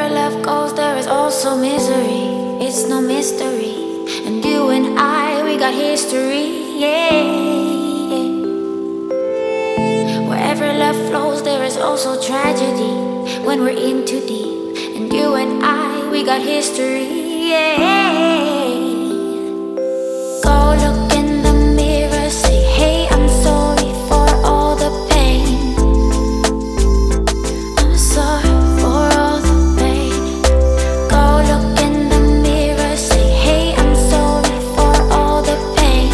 Wherever love goes, there is also misery. It's no mystery. And you and I, we got history, yeah. Wherever love flows, there is also tragedy when we're in too deep. And you and I, we got history, yeah. Go look in the mirror, say, hey, I'm sorry for all the pain. I'm sorry for all the pain. Go look in the mirror, say, hey, I'm sorry for all the pain.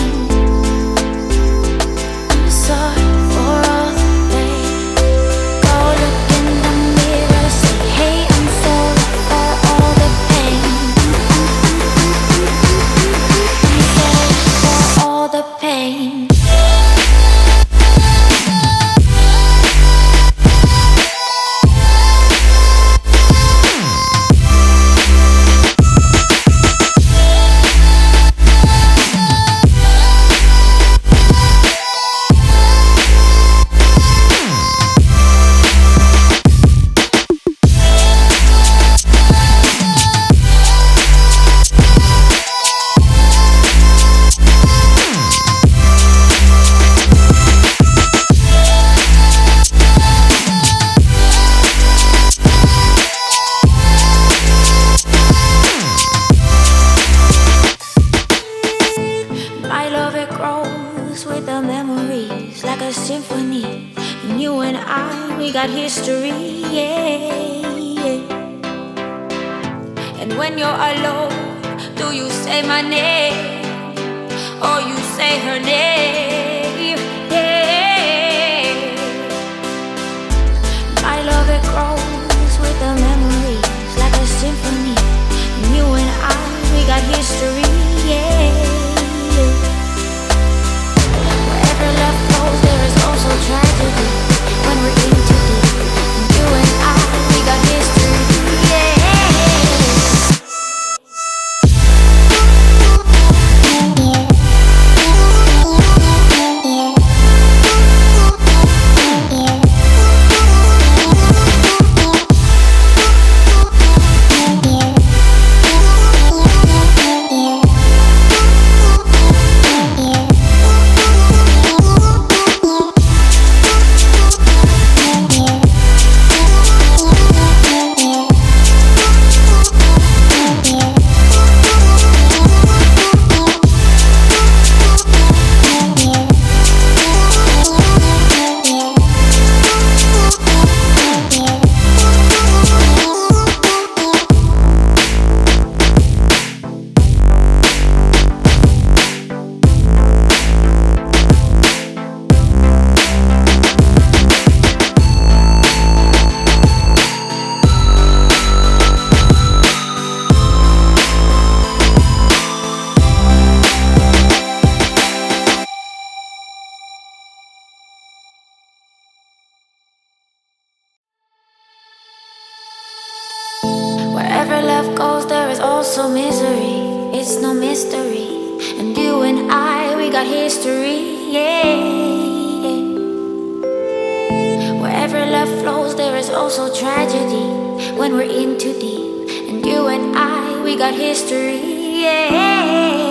I'm sorry for all the pain. Go look in the mirror, say, hey, I'm sorry for all the pain. I'm sorry for all the pain. My love, it grows with the memories like a symphony. And you and I, we got history, yeah. And when you're alone, do you say my name or you say her name? Yeah. My love, it grows with the memories like a symphony. And you and I, we got history, yeah. Wherever love goes, there is also tragedy when we're in too deep. And you and I, we got history, yeah. Wherever love goes, there is also misery. It's no mystery. And you and I, we got history, yeah. Wherever love flows, there is also tragedy when we're in too deep. And you and I, we got history, yeah.